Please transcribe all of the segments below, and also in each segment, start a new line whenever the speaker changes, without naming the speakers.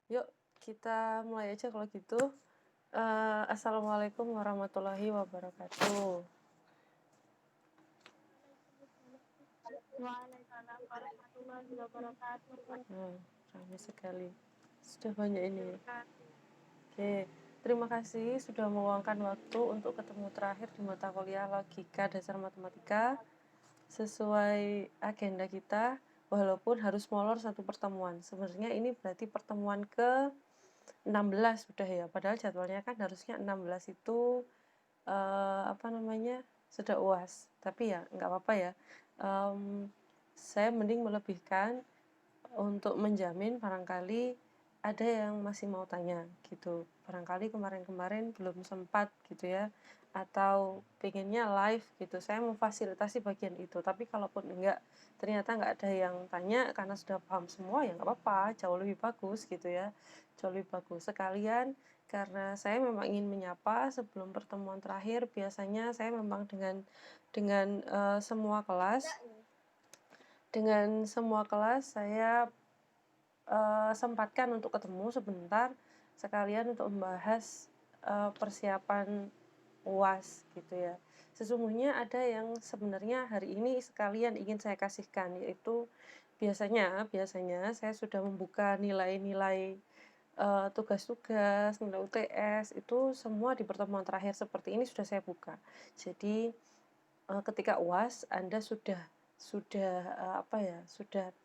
Yuk, kita mulai aja kalau gitu. Assalamualaikum warahmatullahi wabarakatuh.
Waalaikumsalam warahmatullahi wabarakatuh.
Ramai sekali. Sudah banyak ini.
Betul sekali.
Oke, terima kasih sudah meluangkan waktu untuk ketemu terakhir di mata kuliah Logika Dasar Matematika sesuai agenda kita, walaupun harus molor satu pertemuan. Sebenarnya ini berarti pertemuan ke 16 sudah ya, padahal jadwalnya kan harusnya 16 itu apa namanya, sudah UAS. Tapi ya nggak apa-apa ya, saya mending melebihkan untuk menjamin barangkali ada yang masih mau tanya gitu. Barangkali kemarin-kemarin belum sempat gitu ya, atau pengennya live gitu. Saya memfasilitasi bagian itu. Tapi kalaupun enggak, ternyata nggak ada yang tanya karena sudah paham semua, ya nggak apa-apa, jauh lebih bagus gitu ya. Jauh lebih bagus. Sekalian karena saya memang ingin menyapa sebelum pertemuan terakhir, biasanya saya memang dengan semua kelas saya sempatkan untuk ketemu sebentar, sekalian untuk membahas, persiapan UAS gitu ya. Sesungguhnya ada yang sebenarnya hari ini sekalian ingin saya kasihkan, yaitu biasanya biasanya saya sudah membuka nilai-nilai, tugas-tugas, nilai UTS, itu semua di pertemuan terakhir seperti ini sudah saya buka. Jadi, ketika UAS Anda sudah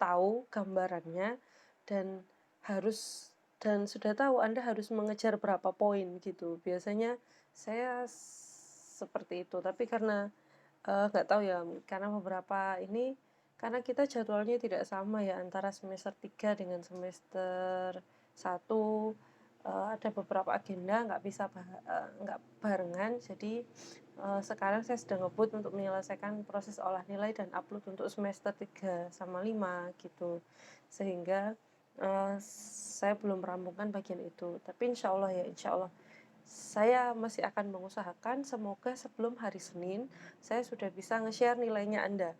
tahu gambarannya dan sudah tahu Anda harus mengejar berapa poin gitu. Biasanya saya seperti itu, tapi karena, nggak tahu ya, karena karena kita jadwalnya tidak sama ya antara semester 3 dengan semester 1, ada beberapa agenda nggak barengan, jadi sekarang saya sedang ngebut untuk menyelesaikan proses olah nilai dan upload untuk semester 3 sama 5 gitu. Sehingga, saya belum merampungkan bagian itu. Tapi insya Allah ya, insya Allah saya masih akan mengusahakan semoga sebelum hari Senin, saya sudah bisa nge-share nilainya Anda.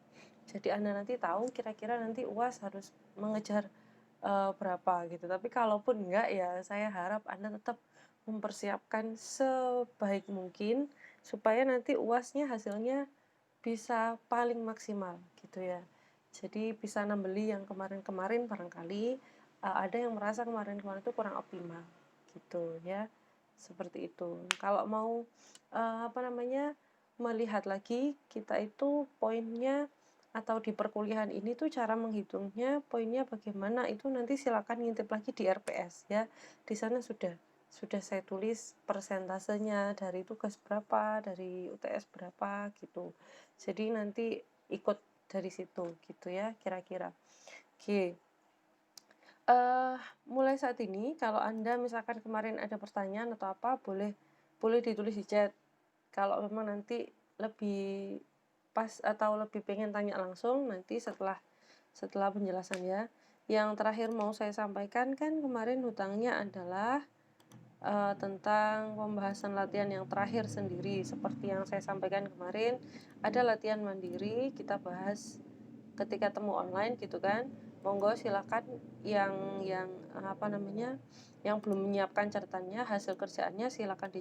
Jadi Anda nanti tahu kira-kira nanti UAS harus mengejar, berapa gitu. Tapi kalaupun enggak ya saya harap Anda tetap mempersiapkan sebaik mungkin supaya nanti UASnya hasilnya bisa paling maksimal gitu ya. Jadi bisa nambeli yang kemarin-kemarin barangkali, ada yang merasa kemarin-kemarin itu kurang optimal gitu ya, seperti itu. Kalau mau, melihat lagi kita itu poinnya atau di perkuliahan ini tuh cara menghitungnya poinnya bagaimana itu nanti silakan ngintip lagi di RPS ya. Di sana sudah saya tulis persentasenya dari tugas berapa, dari UTS berapa gitu. Jadi nanti ikut dari situ gitu ya kira-kira. Oke, eee, mulai saat ini kalau Anda misalkan kemarin ada pertanyaan atau apa boleh boleh ditulis di chat. Kalau memang nanti lebih pas atau lebih pengen tanya langsung nanti setelah setelah penjelasannya. Yang terakhir mau saya sampaikan kan kemarin hutangnya adalah tentang pembahasan latihan yang terakhir sendiri. Seperti yang saya sampaikan kemarin, ada latihan mandiri, kita bahas ketika temu online gitu kan. Monggo silakan yang belum menyiapkan catatannya, hasil kerjaannya silakan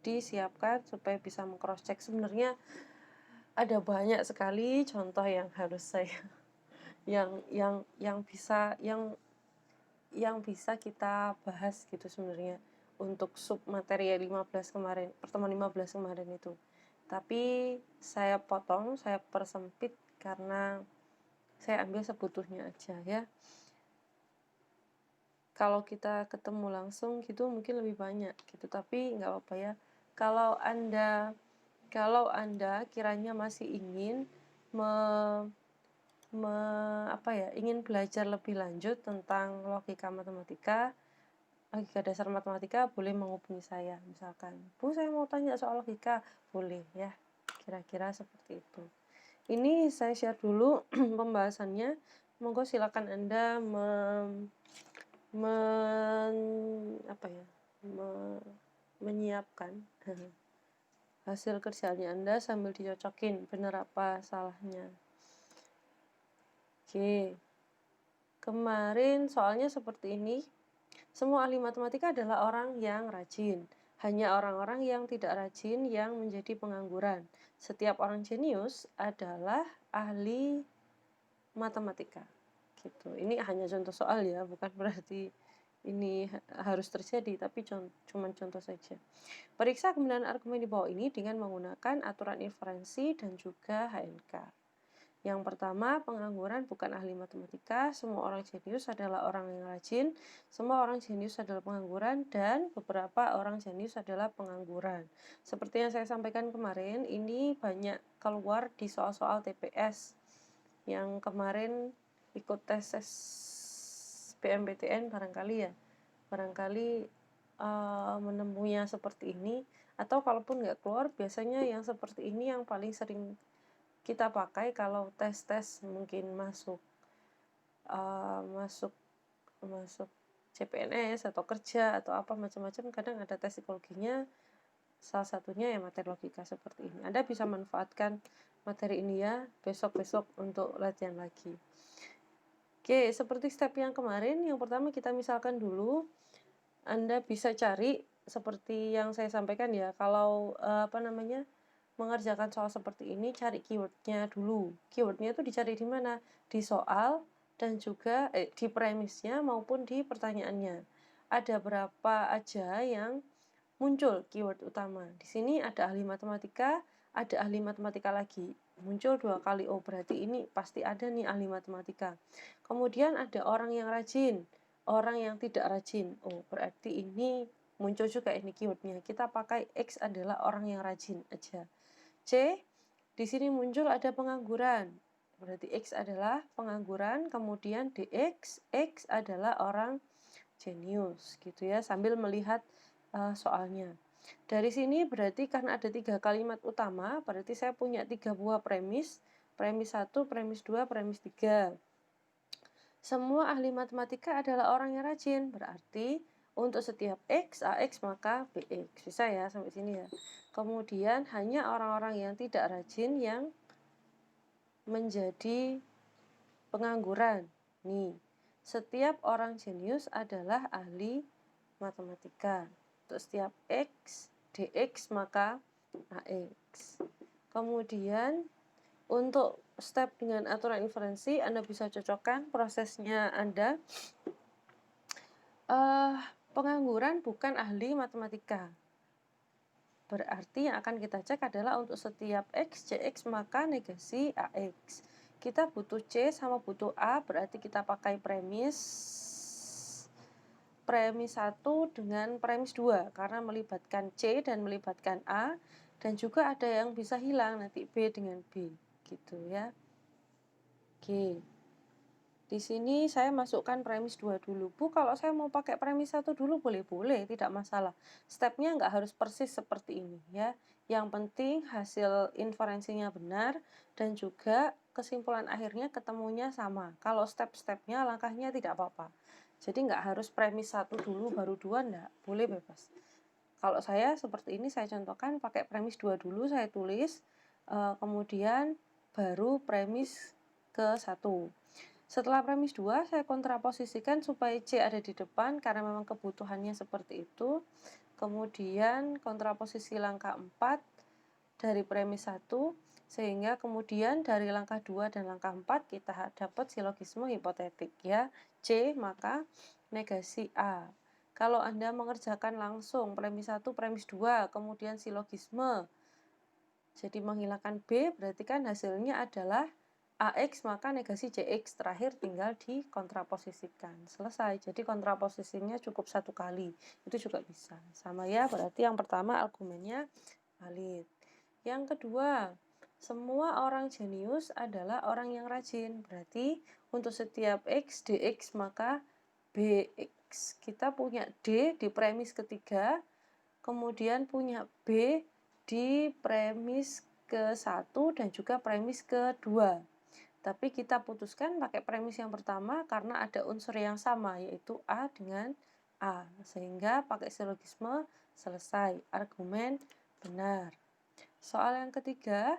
disiapkan supaya bisa meng-cross check. Sebenarnya ada banyak sekali contoh yang harus saya yang bisa kita bahas gitu sebenarnya untuk sub materi 15 kemarin, pertemuan 15 kemarin itu. Tapi saya potong, saya persempit karena saya ambil sebutuhnya aja ya. Kalau kita ketemu langsung gitu mungkin lebih banyak gitu, tapi nggak apa-apa ya. Kalau Anda kalau Anda kiranya masih ingin me me ingin belajar lebih lanjut tentang logika dasar matematika boleh menghubungi saya misalkan, "Bu, saya mau tanya soal logika." Boleh ya, kira-kira seperti itu. Ini saya share dulu pembahasannya, monggo silakan Anda men apa ya, me menyiapkan hasil kerjaannya Anda sambil dicocokin benar apa salahnya. Oke, kemarin soalnya seperti ini. Semua ahli matematika adalah orang yang rajin. Hanya orang-orang yang tidak rajin yang menjadi pengangguran. Setiap orang jenius adalah ahli matematika. Gitu. Ini hanya contoh soal ya, bukan berarti ini harus terjadi, tapi cuma contoh saja. Periksa kebenaran argumen di bawah ini dengan menggunakan aturan inferensi dan juga HNK. Yang pertama, pengangguran bukan ahli matematika, semua orang jenius adalah orang yang rajin, semua orang jenius adalah pengangguran, dan beberapa orang jenius adalah pengangguran. Seperti yang saya sampaikan kemarin, ini banyak keluar di soal-soal TPS yang kemarin ikut tes SBMPTN barangkali menemunya seperti ini, atau kalaupun nggak keluar, biasanya yang seperti ini yang paling sering kita pakai kalau tes-tes mungkin masuk CPNS atau kerja atau apa macam-macam, kadang ada tes psikologinya, salah satunya ya materi logika seperti ini. Anda bisa manfaatkan materi ini ya besok-besok untuk latihan lagi. Oke, seperti step yang kemarin, yang pertama kita misalkan dulu, Anda bisa cari seperti yang saya sampaikan ya, kalau mengerjakan soal seperti ini, cari keywordnya dulu. Keywordnya itu dicari di mana? Di soal dan juga di premisnya maupun di pertanyaannya. Ada berapa aja yang muncul keyword utama. Di sini ada ahli matematika, ada ahli matematika lagi. Muncul 2 kali, oh berarti ini pasti ada nih ahli matematika. Kemudian ada orang yang rajin, orang yang tidak rajin. Oh berarti ini muncul juga ini keywordnya. Kita pakai X adalah orang yang rajin aja. C, di sini muncul ada pengangguran. Berarti X adalah pengangguran, kemudian DX, X adalah orang jenius gitu ya, sambil melihat soalnya. Dari sini berarti karena ada 3 kalimat utama, berarti saya punya 3 buah premis. Premis 1, premis 2, premis 3. Semua ahli matematika adalah orang yang rajin, berarti untuk setiap X, AX maka BX. Bisa ya sampai sini ya. Kemudian hanya orang-orang yang tidak rajin yang menjadi pengangguran. Nih, setiap orang jenius adalah ahli matematika. Untuk setiap X, DX maka AX. Kemudian untuk step dengan aturan inferensi, Anda bisa cocokkan prosesnya Anda. Pengangguran bukan ahli matematika. Berarti yang akan kita cek adalah untuk setiap X, CX maka negasi AX. Kita butuh C sama butuh A, berarti kita pakai premis 1 dengan premis 2 karena melibatkan C dan melibatkan A, dan juga ada yang bisa hilang nanti B dengan B gitu ya. Oke. Di sini saya masukkan premis 2 dulu. Bu, kalau saya mau pakai premis 1 dulu boleh-boleh, tidak masalah. Stepnya nggak harus persis seperti ini ya. Yang penting hasil inferensinya benar dan juga kesimpulan akhirnya ketemunya sama. Kalau step-stepnya, langkahnya tidak apa-apa. Jadi nggak harus premis 1 dulu baru 2, enggak. Boleh bebas. Kalau saya seperti ini, saya contohkan pakai premis 2 dulu, saya tulis, kemudian baru premis ke 1. Setelah premis 2, saya kontraposisikan supaya C ada di depan karena memang kebutuhannya seperti itu. Kemudian kontraposisi langkah 4 dari premis 1, sehingga kemudian dari langkah 2 dan langkah 4 kita dapat silogisme hipotetik ya. C maka negasi A. Kalau Anda mengerjakan langsung premis 1, premis 2, kemudian silogisme, jadi menghilangkan B, berarti kan hasilnya adalah AX maka negasi CX, terakhir tinggal dikontraposisikan. Selesai. Jadi kontraposisinya cukup 1 kali. Itu juga bisa. Sama ya, berarti yang pertama argumennya valid. Yang kedua, semua orang jenius adalah orang yang rajin. Berarti untuk setiap X, DX maka BX. Kita punya D di premis ketiga, kemudian punya B di premis ke-1 dan juga premis ke-2. Tapi kita putuskan pakai premis yang pertama karena ada unsur yang sama, yaitu A dengan A. Sehingga pakai silogisme selesai, argumen benar. Soal yang ketiga,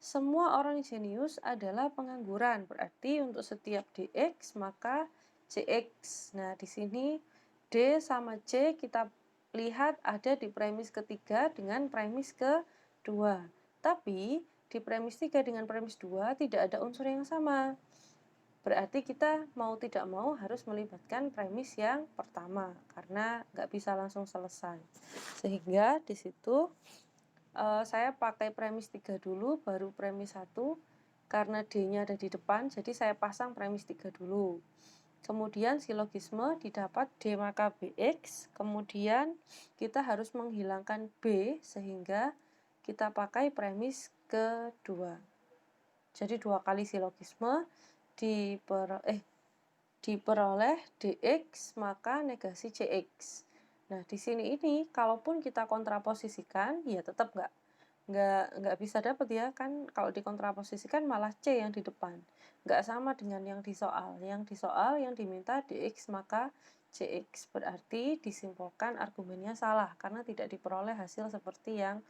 semua orang jenius adalah pengangguran. Berarti untuk setiap DX maka CX. Nah, di sini D sama C kita lihat ada di premis ketiga dengan premis kedua. Tapi di premis 3 dengan premis 2 tidak ada unsur yang sama. Berarti kita mau tidak mau harus melibatkan premis yang pertama karena nggak bisa langsung selesai. Sehingga di situ saya pakai premis 3 dulu baru premis 1 karena D-nya ada di depan jadi saya pasang premis 3 dulu. Kemudian silogisme didapat D maka BX, kemudian kita harus menghilangkan B sehingga kita pakai premis kedua. Jadi 2 kali silogisme diperoleh DX maka negasi CX. Nah, di sini ini kalaupun kita kontraposisikan ya tetap nggak bisa dapat ya kan, kalau dikontraposisikan malah C yang di depan. Nggak sama dengan yang di soal. Yang di soal yang diminta DX maka CX, berarti disimpulkan argumennya salah karena tidak diperoleh hasil seperti yang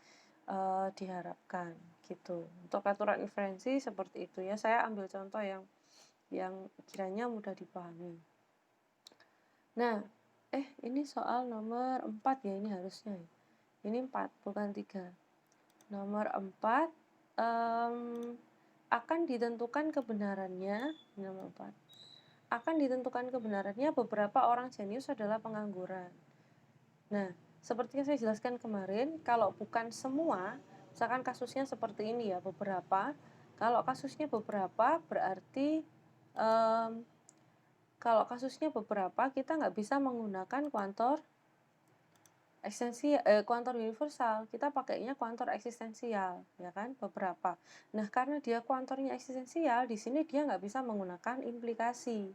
diharapkan gitu. Untuk aturan inferensi seperti itu ya. Saya ambil contoh yang kiranya mudah dipahami. Nah, ini soal nomor 4 ya, ini harusnya ya. Ini 4 bukan 3. Nomor 4 akan ditentukan kebenarannya, nomor 4. Akan ditentukan kebenarannya beberapa orang jenius adalah pengangguran. Nah, seperti yang saya jelaskan kemarin, kalau bukan semua, misalkan kasusnya seperti ini ya, beberapa. Kalau kasusnya beberapa, berarti kalau kasusnya beberapa, kita nggak bisa menggunakan kuantor kuantor universal, kita pakainya kuantor eksistensial, ya kan, beberapa. Nah, karena dia kuantornya eksistensial, di sini dia nggak bisa menggunakan implikasi,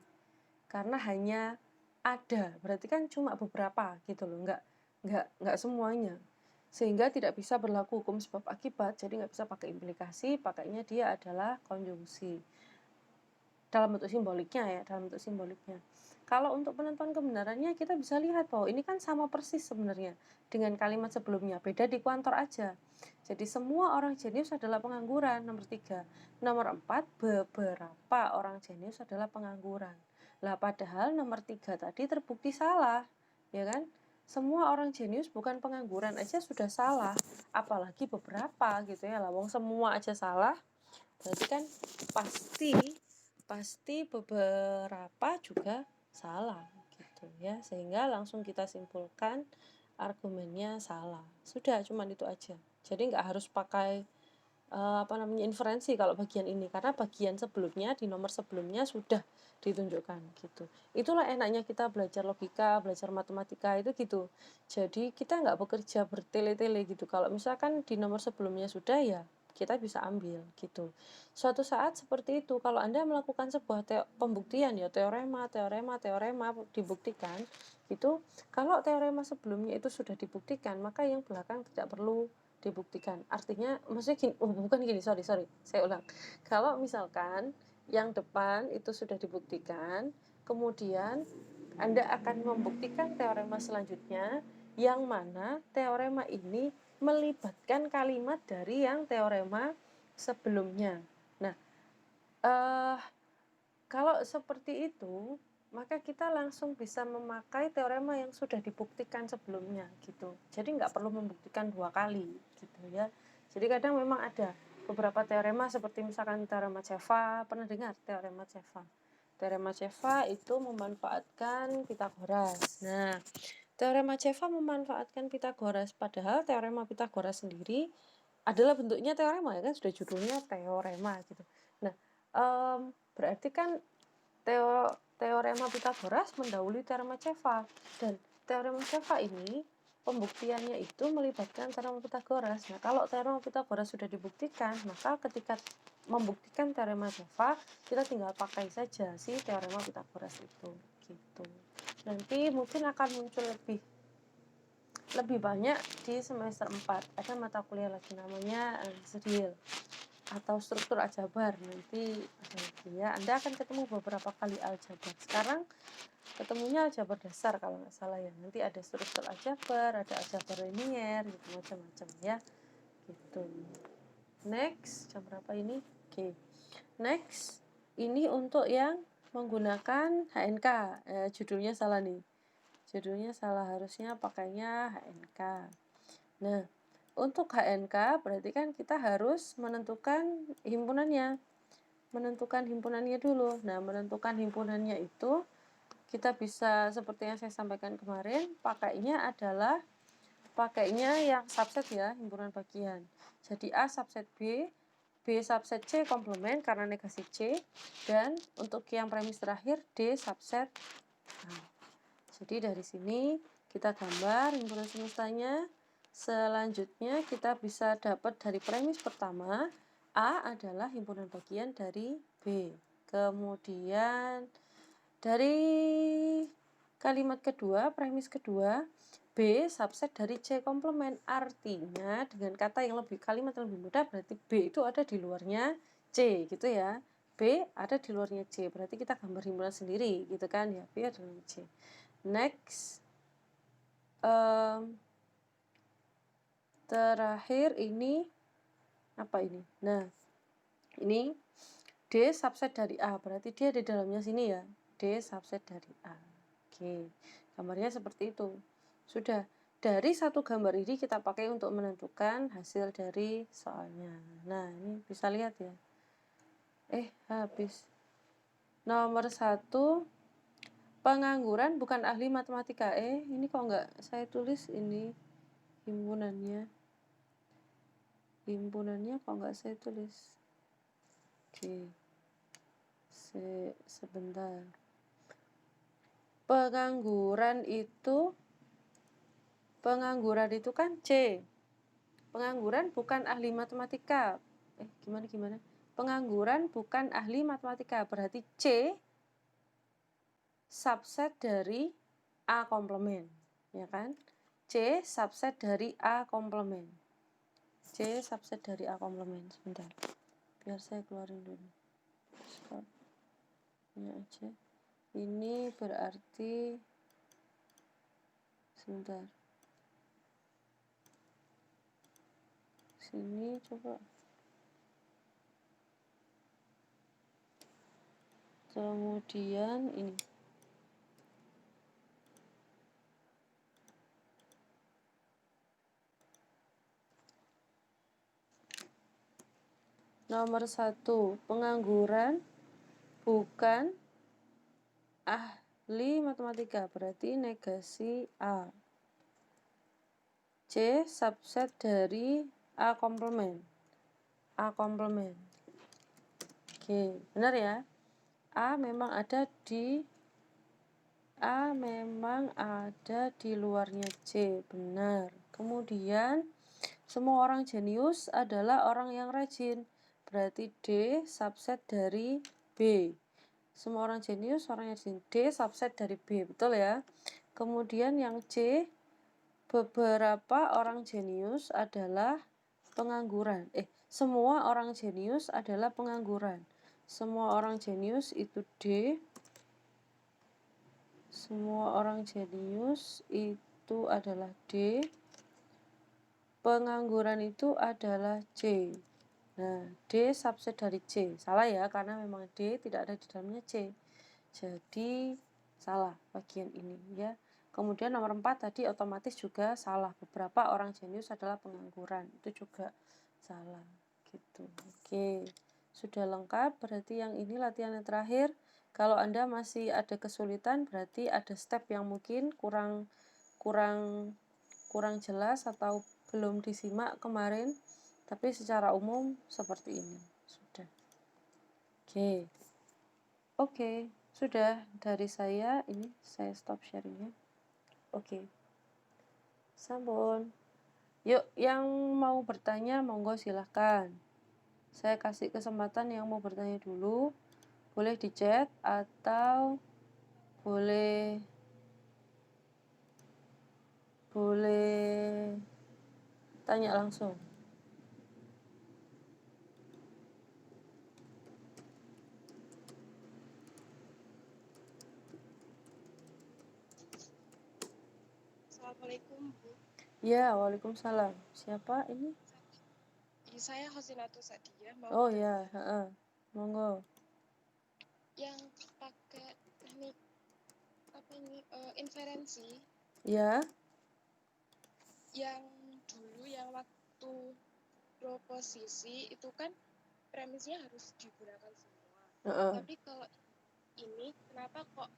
karena hanya ada, berarti kan cuma beberapa gitu loh, nggak semuanya, sehingga tidak bisa berlaku hukum sebab akibat, jadi nggak bisa pakai implikasi, pakainya dia adalah konjungsi. Dalam bentuk simboliknya. Kalau untuk penentuan kebenarannya kita bisa lihat bahwa ini kan sama persis sebenarnya dengan kalimat sebelumnya, beda di kuantor aja. Jadi semua orang jenius adalah pengangguran, nomor 3. Nomor 4, beberapa orang jenius adalah pengangguran. Lah padahal nomor 3 tadi terbukti salah, ya kan? Semua orang jenius bukan pengangguran aja sudah salah, apalagi beberapa gitu ya. Lah wong semua aja salah, berarti kan pasti beberapa juga salah gitu ya, sehingga langsung kita simpulkan argumennya salah. Sudah, cuma itu aja. Jadi nggak harus pakai inferensi kalau bagian ini, karena bagian sebelumnya di nomor sebelumnya sudah ditunjukkan gitu. Itulah enaknya kita belajar logika, belajar matematika itu gitu. Jadi kita nggak bekerja bertele-tele gitu. Kalau misalkan di nomor sebelumnya sudah ya kita bisa ambil gitu. Suatu saat seperti itu, kalau Anda melakukan sebuah pembuktian ya, teorema dibuktikan itu, kalau teorema sebelumnya itu sudah dibuktikan, maka yang belakang tidak perlu dibuktikan. Artinya maksudnya gini, bukan gini, sorry, saya ulang. Kalau misalkan yang depan itu sudah dibuktikan, kemudian Anda akan membuktikan teorema selanjutnya, yang mana teorema ini melibatkan kalimat dari yang teorema sebelumnya. Nah, kalau seperti itu, maka kita langsung bisa memakai teorema yang sudah dibuktikan sebelumnya gitu. Jadi nggak perlu membuktikan 2 kali gitu ya. Jadi kadang memang ada beberapa teorema seperti misalkan teorema Ceva, pernah dengar teorema Ceva? Teorema Ceva itu memanfaatkan Pitagoras. Nah, teorema Ceva memanfaatkan Pitagoras, padahal teorema Pitagoras sendiri adalah bentuknya teorema ya kan, sudah judulnya teorema gitu. Nah, berarti kan teorema Pitagoras mendahului teorema Ceva, dan teorema Ceva ini pembuktiannya itu melibatkan teorema Pitagoras. Nah, kalau teorema Pitagoras sudah dibuktikan, maka ketika membuktikan teorema Ceva, kita tinggal pakai saja si teorema Pitagoras itu gitu. Nanti mungkin akan muncul lebih banyak di semester 4. Ada mata kuliah lagi namanya real atau struktur aljabar, nanti ada lagi ya. Anda akan ketemu beberapa kali aljabar. Sekarang ketemunya aljabar dasar kalau nggak salah ya. Nanti ada struktur aljabar, ada aljabar linier gitu, macam-macam ya gitu. Next, jam berapa ini? Oke. Next, ini untuk yang menggunakan HNK. Judulnya salah nih. Judulnya salah, harusnya pakainya HNK. Nah, untuk HNK berarti kan kita harus menentukan himpunannya. Menentukan himpunannya dulu. Nah, menentukan himpunannya itu kita bisa seperti yang saya sampaikan kemarin, pakainya yang subset ya, himpunan bagian. Jadi A subset B, B subset C komplement karena negasi C, dan untuk yang premis terakhir D subset A. Jadi dari sini kita gambar himpunan semestanya. Selanjutnya kita bisa dapat dari premis pertama, A adalah himpunan bagian dari B. Kemudian dari kalimat kedua, premis kedua, B subset dari C komplement. Artinya dengan kalimat yang lebih mudah berarti B itu ada di luarnya C gitu ya. B ada di luarnya C, berarti kita gambar himpunan sendiri gitu kan ya, B ada di luarnya C. Next, terakhir ini apa ini? Nah, ini D subset dari A, berarti dia di dalamnya sini ya, D subset dari A. Oke, gambarnya seperti itu. Sudah, dari satu gambar ini kita pakai untuk menentukan hasil dari soalnya. Nah, ini bisa lihat ya. Habis. Nomor 1, pengangguran bukan ahli matematika. Ini kok nggak saya tulis ini himpunannya. Himpunannya kok nggak saya tulis. Oke. Sebentar. Pengangguran itu kan C. Pengangguran bukan ahli matematika. Gimana? Pengangguran bukan ahli matematika. Berarti C subset dari A komplement. Ya kan? C subset dari A komplement. C subset dari A komplement. Sebentar. Biar saya keluarin dulu. Stop. Ini aja. Ini berarti sebentar. Sini coba. Kemudian ini. Nomor 1, pengangguran bukan ahli matematika, berarti negasi A. C subset dari A komplement. A komplement. Oke, benar ya? A memang ada di luarnya C, benar. Kemudian semua orang jenius adalah orang yang rajin. Berarti D subset dari B. Semua orang jenius, orang yang rajin. D subset dari B, betul ya? Kemudian yang C, beberapa orang jenius adalah pengangguran. Semua orang jenius adalah pengangguran. Semua orang jenius itu D. Semua orang jenius itu adalah D. Pengangguran itu adalah C. Nah, D subset dari C. Salah ya, karena memang D tidak ada di dalamnya C. Jadi, salah bagian ini ya. Kemudian nomor 4 tadi otomatis juga salah. Beberapa orang jenius adalah pengangguran. Itu juga salah. Gitu. Oke. Sudah lengkap, berarti yang ini latihan yang terakhir. Kalau Anda masih ada kesulitan, berarti ada step yang mungkin kurang jelas atau belum disimak kemarin, tapi secara umum seperti ini. Sudah. Oke, sudah dari saya. Ini saya stop sharingnya. Oke. Sampun. Yuk, yang mau bertanya monggo silahkan. Saya kasih kesempatan yang mau bertanya dulu. Boleh di chat atau boleh tanya langsung.
Assalamualaikum, Bu.
Ya, waalaikumsalam. Siapa ini?
Saya Hosinatus Sadia.
Oh ya, monggo.
Yang pakai teknik ini inferensi
Ya.
yang dulu yang waktu proposisi itu kan premisnya harus digunakan semua. Tapi kalau ini kenapa kok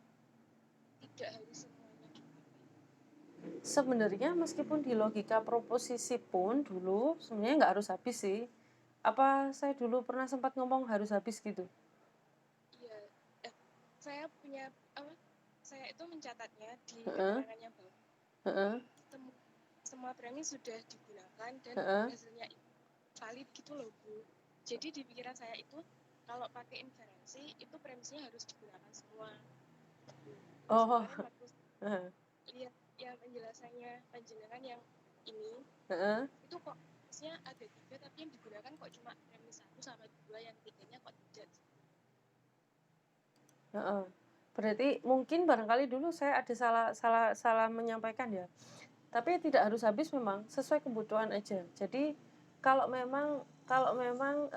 tidak harus semuanya dipakai?
Sebenarnya meskipun di logika proposisi pun dulu sebenarnya nggak harus habis sih. Apa saya dulu pernah sempat ngomong harus habis gitu?
Iya, saya punya saya itu mencatatnya di keterangannya bahwa semua premis sudah digunakan dan hasilnya valid gitu loh Bu. Jadi di pikiran saya itu kalau pakai inferensi itu premisnya harus digunakan semua. Kemarin waktu lihat yang penjelasannya panjenengan yang ini itu kok premisnya ada 3 tapi yang digunakan kok cuma premis 1 sama 2, yang 3-nya kok tidak.
Berarti mungkin barangkali dulu saya ada salah menyampaikan ya. Tapi tidak harus habis, memang sesuai kebutuhan aja. Jadi kalau memang kalau memang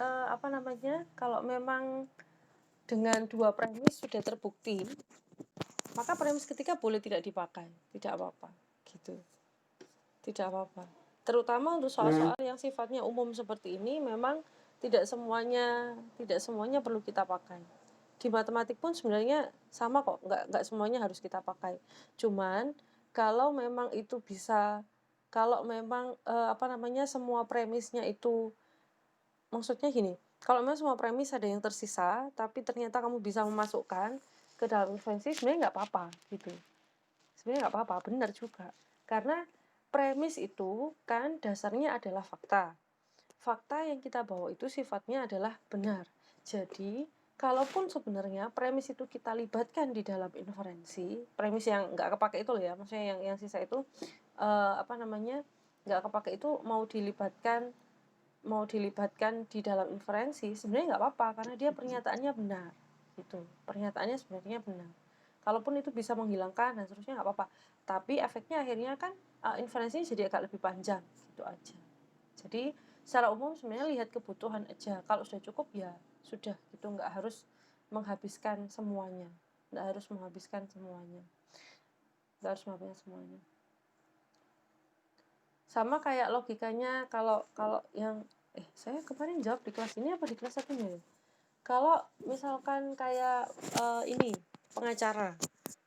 dengan 2 premis sudah terbukti, maka premis ketiga boleh tidak dipakai, tidak apa-apa gitu. Tidak apa-apa. Terutama untuk soal-soal yang sifatnya umum seperti ini, memang tidak semuanya perlu kita pakai. Di matematik pun sebenarnya sama kok, nggak semuanya harus kita pakai. Cuman kalau memang itu bisa, kalau memang semua premisnya itu, maksudnya gini, kalau memang semua premis ada yang tersisa, tapi ternyata kamu bisa memasukkan ke dalam inferensi, sebenarnya nggak apa-apa gitu. Sebenarnya nggak apa-apa, benar juga. Karena premis itu kan dasarnya adalah fakta. Fakta yang kita bawa itu sifatnya adalah benar. Jadi, kalaupun sebenarnya premis itu kita libatkan di dalam inferensi, premis yang nggak kepake itu loh ya, maksudnya yang sisa itu nggak kepake itu mau dilibatkan di dalam inferensi, sebenarnya nggak apa-apa karena dia pernyataannya benar gitu. Pernyataannya sebenarnya benar. Kalaupun itu bisa menghilangkan dan seterusnya nggak apa-apa. Tapi efeknya akhirnya kan inferensinya jadi agak lebih panjang gitu aja. Jadi secara umum sebenarnya lihat kebutuhan aja. Kalau sudah cukup ya sudah gitu, nggak harus menghabiskan semuanya. Nggak harus menghabiskan semuanya. Sama kayak logikanya kalau yang saya kemarin jawab di kelas ini apa di kelas satunya ya? Kalau misalkan kayak ini pengacara.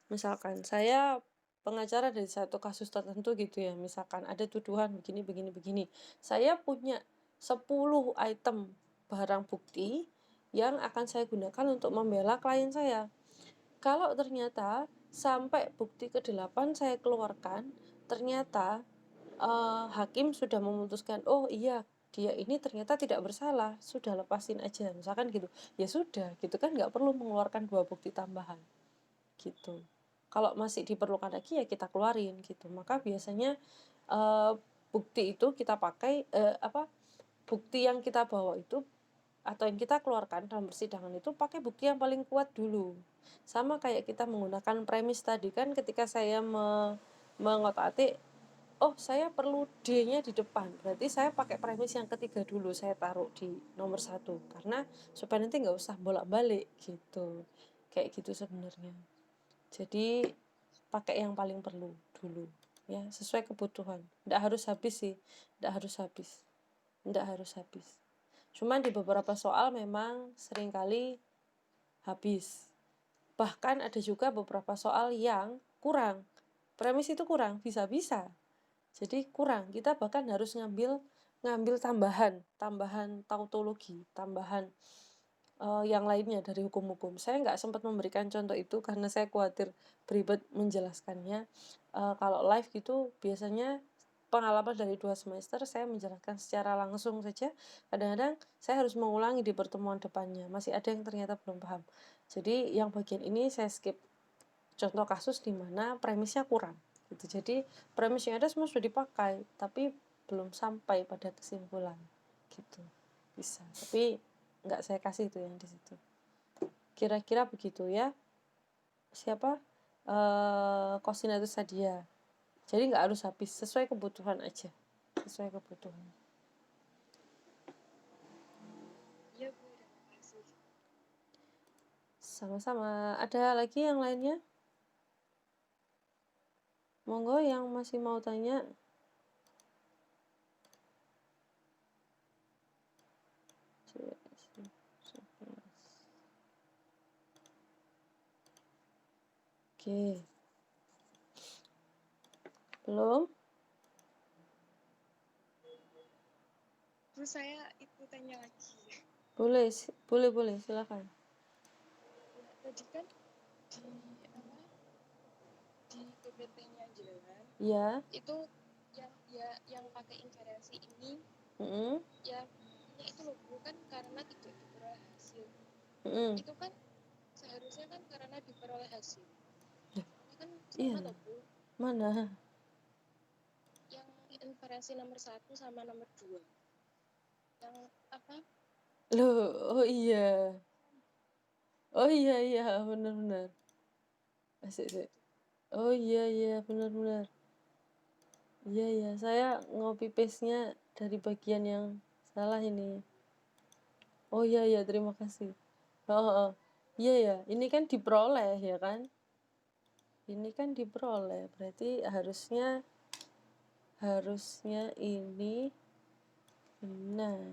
Misalkan saya pengacara dari satu kasus tertentu gitu ya, misalkan ada tuduhan begini. Saya punya 10 item barang bukti yang akan saya gunakan untuk membela klien saya. Kalau ternyata sampai bukti ke-8 saya keluarkan, ternyata hakim sudah memutuskan, oh iya dia ini ternyata tidak bersalah, sudah lepasin aja, misalkan gitu. Ya sudah, gitu kan nggak perlu mengeluarkan 2 bukti tambahan gitu. Kalau masih diperlukan lagi ya kita keluarin gitu. Maka biasanya bukti itu kita pakai bukti yang kita bawa itu atau yang kita keluarkan dalam persidangan itu pakai bukti yang paling kuat dulu. Sama kayak kita menggunakan premis tadi kan, ketika saya mengotak-atik, oh saya perlu D-nya di depan, berarti saya pakai premis yang ketiga dulu, saya taruh di nomor 1 karena supaya nanti nggak usah bolak-balik gitu. Kayak gitu sebenarnya. Jadi pakai yang paling perlu dulu ya, sesuai kebutuhan. Nggak harus habis sih, nggak harus habis. Cuman di beberapa soal memang seringkali habis. Bahkan ada juga beberapa soal yang kurang. Premis itu kurang, bisa-bisa. Jadi kurang. Kita bahkan harus ngambil tambahan tautologi, tambahan yang lainnya dari hukum-hukum. Saya nggak sempat memberikan contoh itu karena saya khawatir beribet menjelaskannya. Kalau live gitu biasanya pengalaman dari 2 semester saya menjelaskan secara langsung saja. Kadang-kadang saya harus mengulangi di pertemuan depannya. Masih ada yang ternyata belum paham. Jadi yang bagian ini saya skip. Contoh kasus di mana premisnya kurang. Gitu. Jadi premis yang ada semua sudah dipakai, tapi belum sampai pada kesimpulan. Gitu. Bisa. Tapi nggak saya kasih itu yang di situ. Kira-kira begitu ya. Siapa? Kosinatus Sadia. Jadi nggak harus habis, sesuai kebutuhan aja. Sesuai kebutuhan.
Iya Bu, terima kasih.
Sama-sama. Ada lagi yang lainnya? Monggo yang masih mau tanya. Oke. Belum?
Terus saya itu tanya lagi.
Boleh, boleh, silakan.
Ya, tadi kan di PPT-nya jalan.
Ya.
Itu yang pakai inferensi ini ya itu loh bukan karena tidak diperoleh hasil. Itu kan seharusnya kan karena diperoleh hasil. Ini kan sama loh Bu.
Mana?
Yang inferensi nomor 1 sama nomor 2. Yang apa?
Loh, oh iya. Oh iya, benar-benar. Asik. Oh iya, benar-benar. Iya, saya ngopi paste-nya dari bagian yang salah ini. Oh iya, terima kasih. Oh. Iya ya, ini kan diperoleh ya kan? Ini kan diperoleh, berarti harusnya ini benar.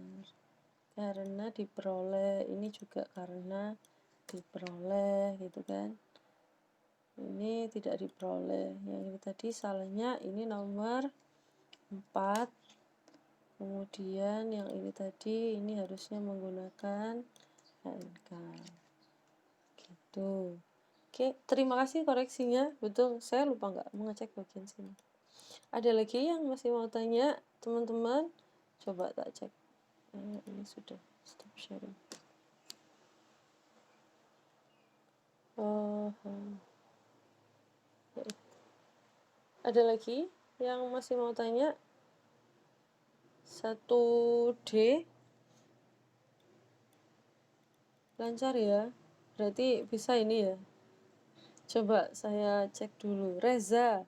Karena diperoleh, ini juga karena diperoleh gitu kan. Ini tidak diperoleh. Yang ini tadi salahnya ini nomor 4. Kemudian yang ini tadi ini harusnya menggunakan HNK. Gitu. Oke, terima kasih koreksinya. Betul, saya lupa nggak mengecek bagian sini. Ada lagi yang masih mau tanya, teman-teman? Coba tak cek. Ini sudah stop sharing. Ada lagi yang masih mau tanya? 1D lancar ya? Berarti bisa ini ya? Coba saya cek dulu. Reza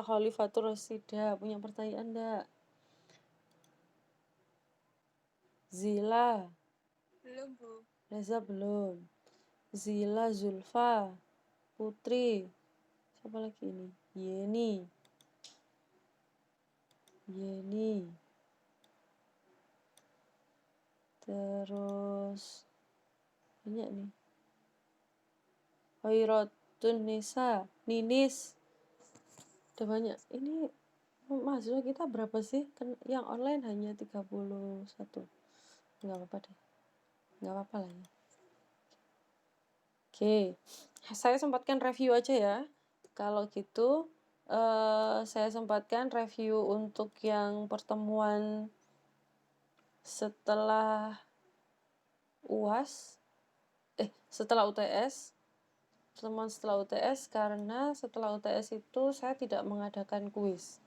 Khalifatur Rasida punya pertanyaan enggak? Zila.
Belum, Bu.
Reza belum. Zila Zulfa. Putri. Siapa lagi ini? Yeni. Terus banyak nih. Hoirotun Nisa. Ninis. Udah banyak. Ini mahasiswa kita berapa sih? Kan yang online hanya 31. Nggak apa-apa deh. Nggak apa-apa lah ya. Oke. Saya sempatkan review aja ya. Kalau gitu, saya sempatkan review untuk yang pertemuan setelah UAS. Setelah UTS. Pertemuan setelah UTS, karena setelah UTS itu saya tidak mengadakan kuis.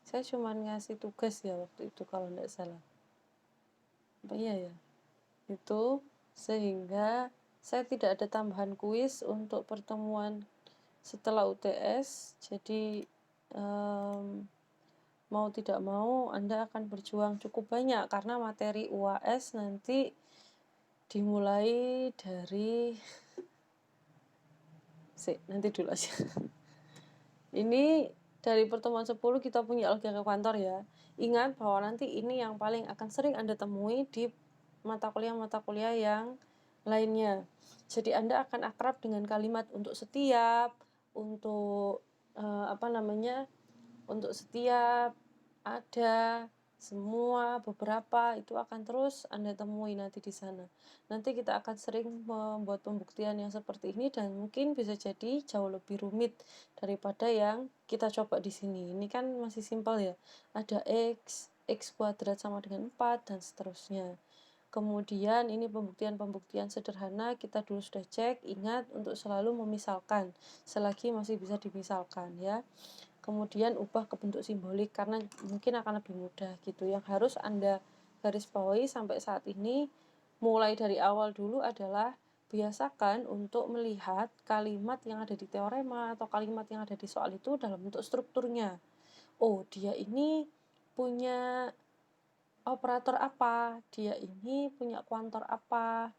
Saya cuma ngasih tugas ya waktu itu kalau tidak salah. Apa iya ya? Itu sehingga saya tidak ada tambahan kuis untuk pertemuan setelah UTS. Jadi mau tidak mau Anda akan berjuang cukup banyak karena materi UAS nanti dimulai dari nanti dulu aja. Ini dari pertemuan 10 kita punya algoritma kantor ya. Ingat bahwa nanti ini yang paling akan sering Anda temui di mata kuliah yang lainnya. Jadi Anda akan akrab dengan kalimat untuk setiap, untuk untuk setiap, ada, semua, beberapa, itu akan terus Anda temui nanti di sana. Nanti kita akan sering membuat pembuktian yang seperti ini dan mungkin bisa jadi jauh lebih rumit daripada yang kita coba di sini. Ini kan masih simpel ya. Ada X kuadrat sama dengan 4 dan seterusnya. Kemudian ini pembuktian sederhana, kita dulu sudah cek, ingat untuk selalu memisalkan selagi masih bisa dimisalkan ya. Kemudian ubah ke bentuk simbolik karena mungkin akan lebih mudah gitu. Yang harus Anda garis bawahi sampai saat ini mulai dari awal dulu adalah biasakan untuk melihat kalimat yang ada di teorema atau kalimat yang ada di soal itu dalam bentuk strukturnya. Oh, dia ini punya operator apa, dia ini punya kuantor apa,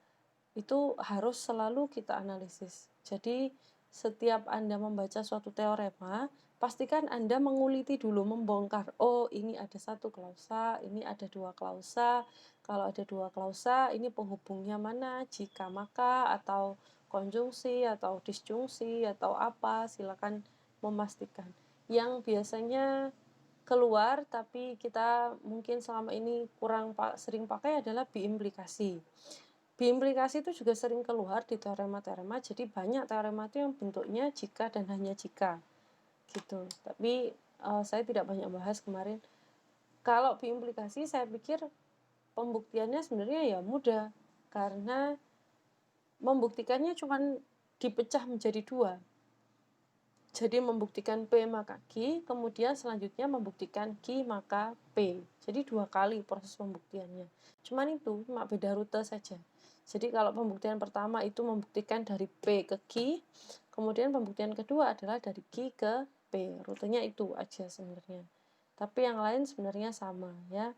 itu harus selalu kita analisis. Jadi setiap Anda membaca suatu teorema, pastikan Anda menguliti dulu, membongkar. Oh, ini ada satu klausa, ini ada dua klausa. Kalau ada dua klausa, ini penghubungnya mana, jika maka, atau konjungsi, atau disjungsi, atau apa, silakan memastikan. Yang biasanya keluar, tapi kita mungkin selama ini kurang sering pakai adalah biimplikasi. Biimplikasi itu juga sering keluar di teorema-teorema, jadi banyak teorema itu yang bentuknya jika dan hanya jika, gitu. Tapi saya tidak banyak bahas kemarin. Kalau biimplikasi, saya pikir pembuktiannya sebenarnya ya mudah, karena membuktikannya cuma dipecah menjadi dua. Jadi membuktikan P maka Q, kemudian selanjutnya membuktikan Q maka P. Jadi 2 kali proses pembuktiannya. Cuman itu, cuma beda rute saja. Jadi kalau pembuktian pertama itu membuktikan dari P ke Q, kemudian pembuktian kedua adalah dari Q ke P. Rutenya itu aja sebenarnya. Tapi yang lain sebenarnya sama ya.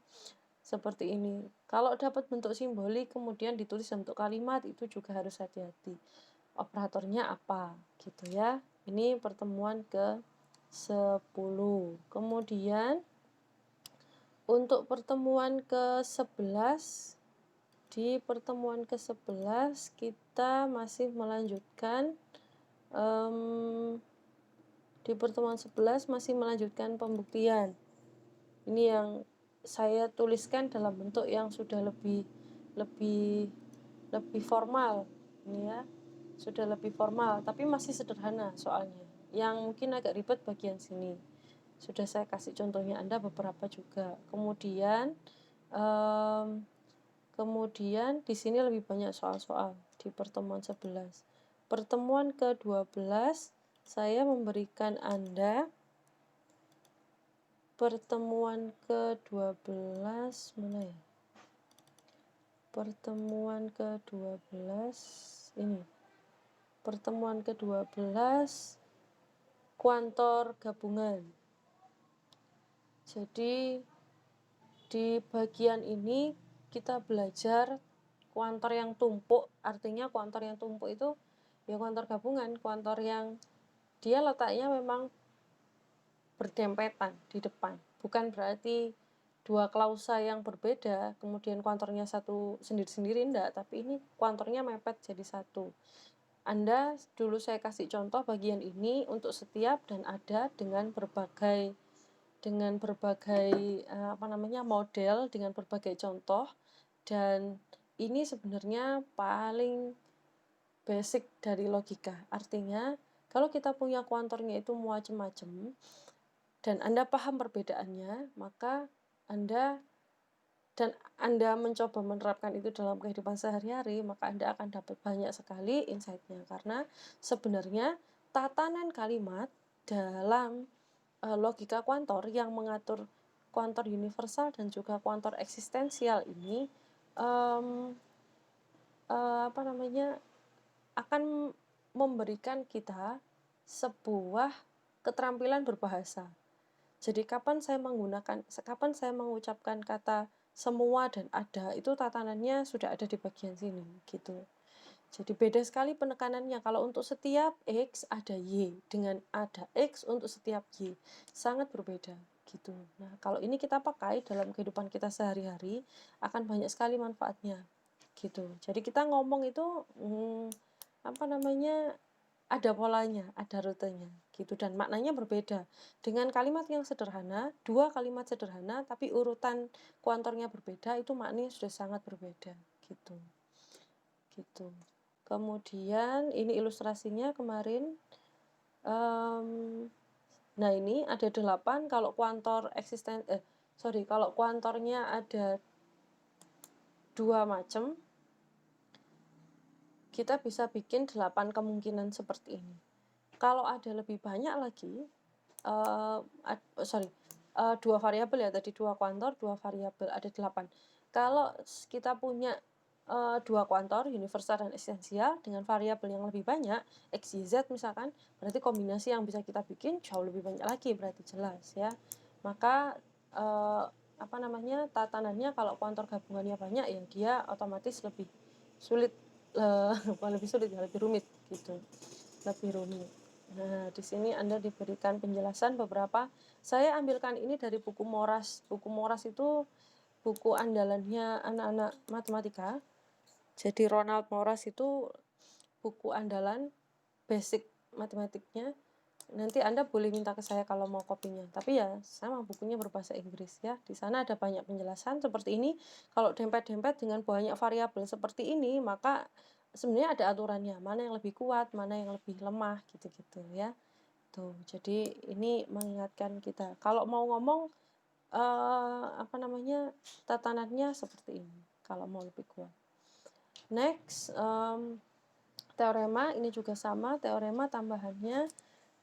Seperti ini. Kalau dapat bentuk simbolik kemudian ditulis bentuk kalimat, itu juga harus hati-hati. Operatornya apa gitu ya. Ini pertemuan ke-10. Kemudian untuk pertemuan ke-11, di pertemuan ke-11 kita masih melanjutkan di pertemuan 11 masih melanjutkan pembuktian. Ini yang saya tuliskan dalam bentuk yang sudah lebih formal ini ya. Sudah lebih formal, tapi masih sederhana soalnya. Yang mungkin agak ribet bagian sini. Sudah saya kasih contohnya Anda beberapa juga. Kemudian di sini lebih banyak soal-soal di pertemuan 11. Pertemuan ke-12 saya memberikan Anda pertemuan ke-12 mana ya? Pertemuan ke-12 ini. Pertemuan ke-12 kuantor gabungan. Jadi di bagian ini kita belajar kuantor yang tumpuk. Artinya kuantor yang tumpuk itu ya kuantor gabungan, kuantor yang dia letaknya memang berdempetan di depan. Bukan berarti dua klausa yang berbeda kemudian kuantornya satu sendiri-sendiri, enggak, tapi ini kuantornya mepet jadi satu. Anda dulu saya kasih contoh bagian ini untuk setiap dan ada dengan berbagai model, dengan berbagai contoh, dan ini sebenarnya paling basic dari logika. Artinya kalau kita punya kuantornya itu macam-macam dan Anda paham perbedaannya, maka Anda mencoba menerapkan itu dalam kehidupan sehari-hari, maka Anda akan dapat banyak sekali insight-nya. Karena sebenarnya tatanan kalimat dalam logika kuantor yang mengatur kuantor universal dan juga kuantor eksistensial ini akan memberikan kita sebuah keterampilan berbahasa. Jadi kapan saya mengucapkan kata semua dan ada, itu tatanannya sudah ada di bagian sini gitu. Jadi beda sekali penekanannya. Kalau untuk setiap X ada Y, dengan ada X untuk setiap Y, sangat berbeda gitu. Nah, kalau ini kita pakai dalam kehidupan kita sehari-hari, akan banyak sekali manfaatnya gitu. Jadi kita ngomong itu ada polanya, ada rutenya gitu, dan maknanya berbeda. Dengan kalimat yang sederhana, dua kalimat sederhana tapi urutan kuantornya berbeda, itu maknanya sudah sangat berbeda gitu. Kemudian ini ilustrasinya kemarin. Nah, ini ada 8 kalau kalau kuantornya ada 2 macam, kita bisa bikin 8 kemungkinan seperti ini. Kalau ada lebih banyak lagi, 2 variabel ya, tadi 2 kuantor, 2 variabel, ada 8. Kalau kita punya 2 kuantor, universal dan eksistensial, dengan variabel yang lebih banyak, X, Y, Z misalkan, berarti kombinasi yang bisa kita bikin jauh lebih banyak lagi, berarti jelas ya. Maka tatanannya kalau kuantor gabungannya banyak ya dia otomatis lebih sulit, lebih rumit gitu. lebih rumit. Nah, di sini Anda diberikan penjelasan beberapa. Saya ambilkan ini dari buku Moras. Buku Moras itu buku andalannya anak-anak matematika. Jadi Ronald Moras itu buku andalan basic matematiknya. Nanti Anda boleh minta ke saya kalau mau kopinya. Tapi ya sama, bukunya berbahasa Inggris ya. Di sana ada banyak penjelasan seperti ini. Kalau dempet-dempet dengan banyak variabel seperti ini, maka sebenarnya ada aturannya. Mana yang lebih kuat, mana yang lebih lemah, gitu-gitu ya. Tuh, jadi ini mengingatkan kita. Kalau mau ngomong tatanannya seperti ini. Kalau mau lebih kuat. Next, teorema ini juga sama. Teorema tambahannya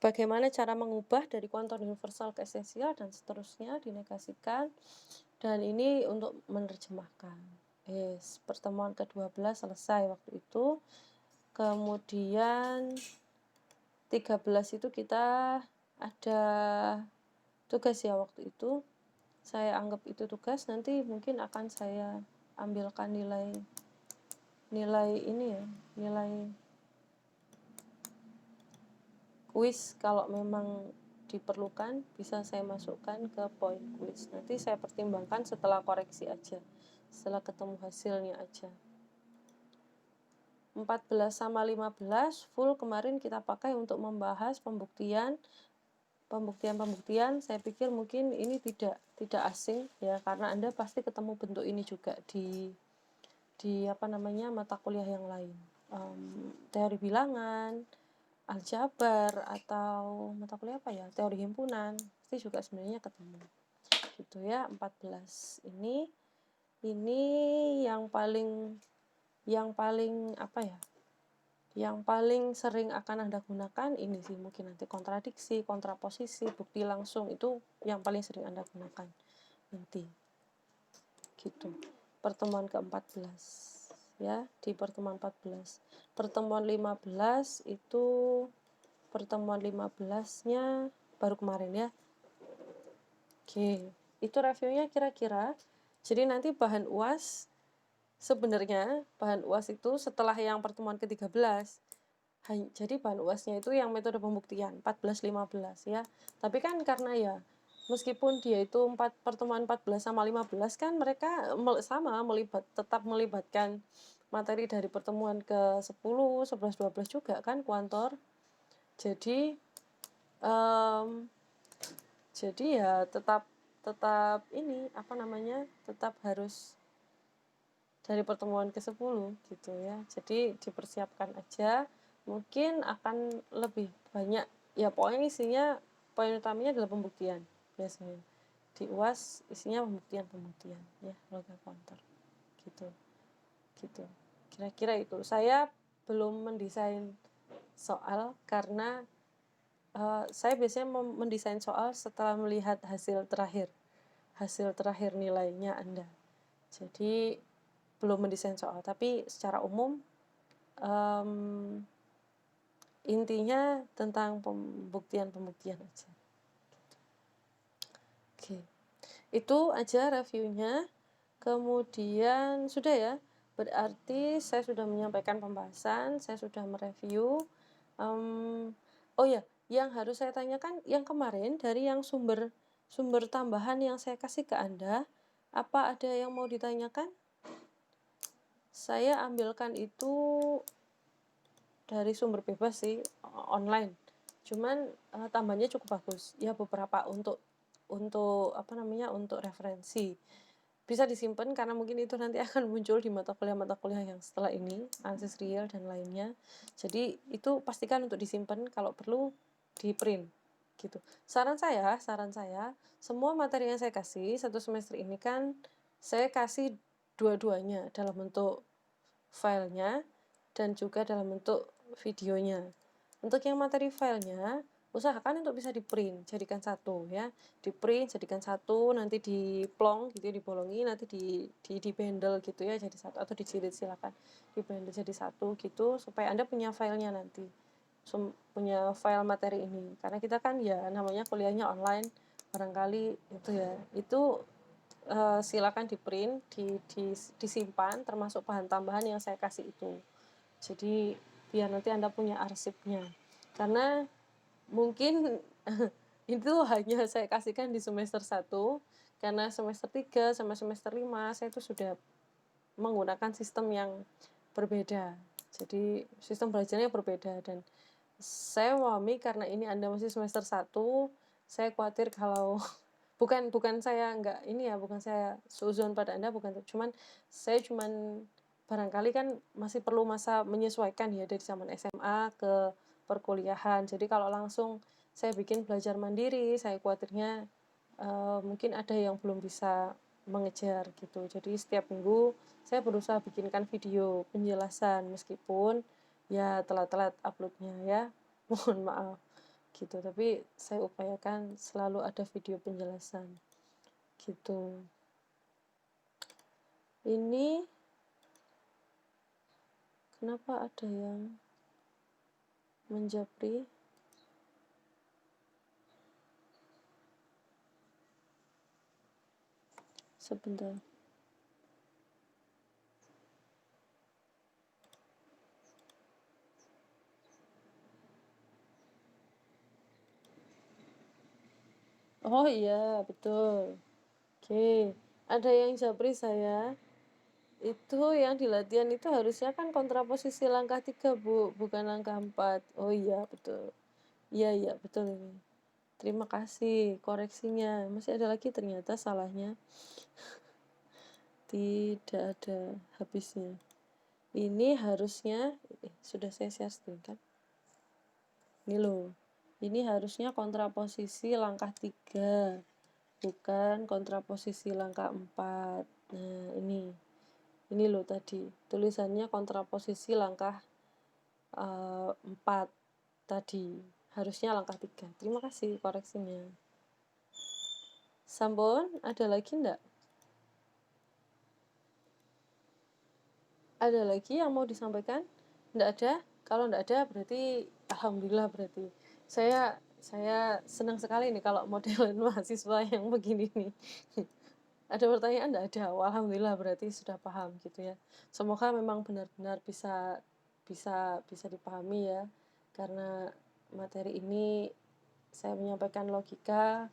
bagaimana cara mengubah dari kuantum universal ke esensial dan seterusnya dinegasikan. Dan ini untuk menerjemahkan. Pertemuan ke-12 selesai waktu itu. Kemudian 13 itu kita ada tugas ya waktu itu. Saya anggap itu tugas, nanti mungkin akan saya ambilkan nilai ini ya, nilai kuis kalau memang diperlukan bisa saya masukkan ke poin kuis. Nanti saya pertimbangkan setelah koreksi aja, setelah ketemu hasilnya aja. 14 sama 15 full kemarin kita pakai untuk membahas pembuktian. Saya pikir mungkin ini tidak asing ya, karena Anda pasti ketemu bentuk ini juga di mata kuliah yang lain. Teori bilangan, aljabar, atau mata kuliah apa ya, teori himpunan, pasti juga sebenarnya ketemu gitu ya. 14 ini yang paling yang paling sering akan Anda gunakan ini sih, mungkin nanti kontradiksi, kontraposisi, bukti langsung, itu yang paling sering Anda gunakan nanti gitu. Pertemuan ke-14 ya, di pertemuan 14. Pertemuan 15 itu, pertemuan 15-nya baru kemarin ya. Oke, itu reviewnya kira-kira. Jadi nanti bahan UAS, sebenarnya bahan UAS itu setelah yang pertemuan ke-13. Jadi bahan UASnya itu yang metode pembuktian 14-15 ya. Tapi kan karena ya meskipun dia itu pertemuan 14 sama 15 kan mereka sama tetap melibatkan materi dari pertemuan ke-10, 11, 12 juga kan kuantor. Jadi ya tetap ini tetap harus dari pertemuan ke-10 gitu ya. Jadi dipersiapkan aja, mungkin akan lebih banyak ya, pokoknya isinya poin utamanya adalah pembuktian biasanya. Di UAS isinya pembuktian ya, logika counter gitu. Kira-kira itu. Saya belum mendesain soal karena saya biasanya mendesain soal setelah melihat hasil terakhir nilainya Anda. Jadi belum mendesain soal, tapi secara umum intinya tentang pembuktian aja. Oke, itu aja reviewnya. Kemudian sudah ya, berarti saya sudah menyampaikan pembahasan, saya sudah mereview. Oh ya, yang harus saya tanyakan yang kemarin dari yang sumber tambahan yang saya kasih ke Anda, apa ada yang mau ditanyakan? Saya ambilkan itu dari sumber bebas sih, online. Cuman tambahnya cukup bagus. Ya beberapa untuk referensi. Bisa disimpan karena mungkin itu nanti akan muncul di mata kuliah yang setelah ini, analisis real dan lainnya. Jadi itu pastikan untuk disimpan, kalau perlu di print gitu. Saran saya, semua materi yang saya kasih satu semester ini kan saya kasih dua-duanya dalam bentuk filenya dan juga dalam bentuk videonya. Untuk yang materi filenya, usahakan untuk bisa di-print, jadikan satu ya. Di-print, jadikan satu, nanti diplong gitu ya, dibolongi, nanti di-bundle gitu ya jadi satu, atau dijilid silakan. Di-bundle jadi satu gitu, supaya Anda punya filenya nanti. Punya file materi ini. Karena kita kan ya namanya kuliahnya online, barangkali itu ya. Itu silakan di-print, disimpan, termasuk bahan tambahan yang saya kasih itu. Jadi biar nanti Anda punya arsipnya. Karena mungkin itu hanya saya kasihkan di semester 1, karena semester 3 sampai semester 5 saya itu sudah menggunakan sistem yang berbeda. Jadi sistem belajarnya berbeda dan saya memahami karena ini Anda masih semester 1, saya khawatir kalau bukan saya bukan saya suudzon pada Anda, saya barangkali kan masih perlu masa menyesuaikan ya dari zaman SMA ke perkuliahan. Jadi kalau langsung saya bikin belajar mandiri, saya khawatirnya mungkin ada yang belum bisa mengejar gitu. Jadi setiap minggu saya berusaha bikinkan video penjelasan meskipun ya telat-telat uploadnya ya. Mohon maaf gitu. Tapi saya upayakan selalu ada video penjelasan gitu. Ini kenapa ada yang menjapri? Sebentar. Oh iya, betul. Oke, ada yang japri saya. Itu yang di latihan itu harusnya kan kontraposisi langkah 3, Bu, bukan langkah 4. Oh iya, betul. Iya, betul ini. Terima kasih koreksinya. Masih ada lagi ternyata salahnya. Tidak ada habisnya. Ini harusnya sudah saya share screen kan? Ini loh. Ini harusnya kontraposisi langkah 3, bukan kontraposisi langkah 4. Nah, ini loh tadi. Tulisannya kontraposisi langkah 4 tadi. Harusnya langkah 3. Terima kasih koreksinya. Sampun, ada lagi enggak? Ada lagi yang mau disampaikan? Enggak ada? Kalau enggak ada berarti alhamdulillah berarti. Saya senang sekali nih kalau modelan mahasiswa yang begini nih. Ada pertanyaan enggak ada? Wah, alhamdulillah berarti sudah paham gitu ya. Semoga memang benar-benar bisa dipahami ya. Karena materi ini saya menyampaikan logika,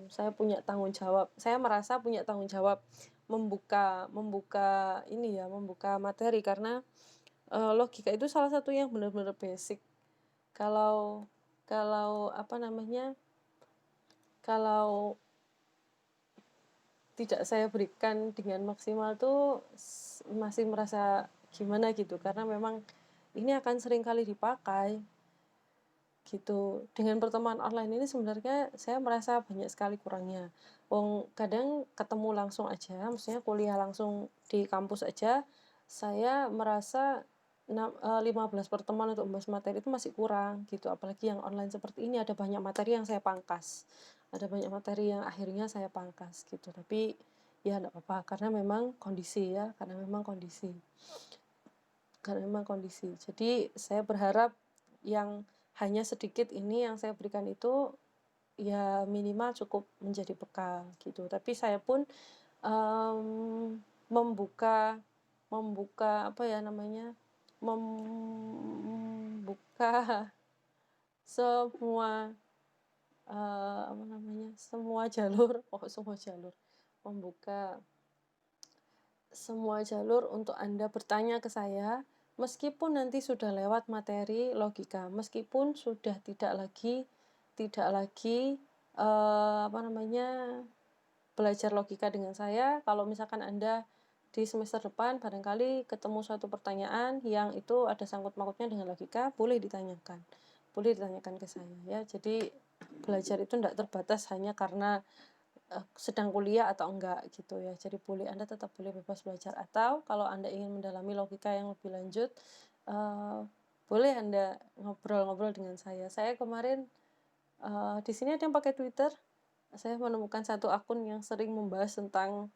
saya punya tanggung jawab. Saya merasa punya tanggung jawab membuka materi karena logika itu salah satu yang benar-benar basic. Kalau kalau tidak saya berikan dengan maksimal tuh masih merasa gimana gitu, karena memang ini akan sering kali dipakai gitu. Dengan pertemuan online ini sebenarnya saya merasa banyak sekali kurangnya. Kadang ketemu langsung aja, maksudnya kuliah langsung di kampus aja, saya merasa 15 pertemuan untuk membahas materi itu masih kurang gitu. Apalagi yang online seperti ini ada banyak materi yang saya pangkas. Ada banyak materi yang akhirnya saya pangkas gitu. Tapi ya enggak apa-apa karena memang kondisi ya, karena memang kondisi. Jadi saya berharap yang hanya sedikit ini yang saya berikan itu ya minimal cukup menjadi bekal gitu. Tapi saya pun membuka semua semua jalur, membuka semua jalur untuk Anda bertanya ke saya, meskipun nanti sudah lewat materi logika, meskipun sudah tidak lagi belajar logika dengan saya. Kalau misalkan Anda di semester depan barangkali ketemu suatu pertanyaan yang itu ada sangkut mautnya dengan logika, boleh ditanyakan ke saya ya. Jadi belajar itu tidak terbatas hanya karena sedang kuliah atau enggak gitu ya. Jadi Anda tetap boleh bebas belajar, atau kalau Anda ingin mendalami logika yang lebih lanjut, boleh Anda ngobrol-ngobrol dengan saya. Saya kemarin di sini ada yang pakai Twitter. Saya menemukan satu akun yang sering membahas tentang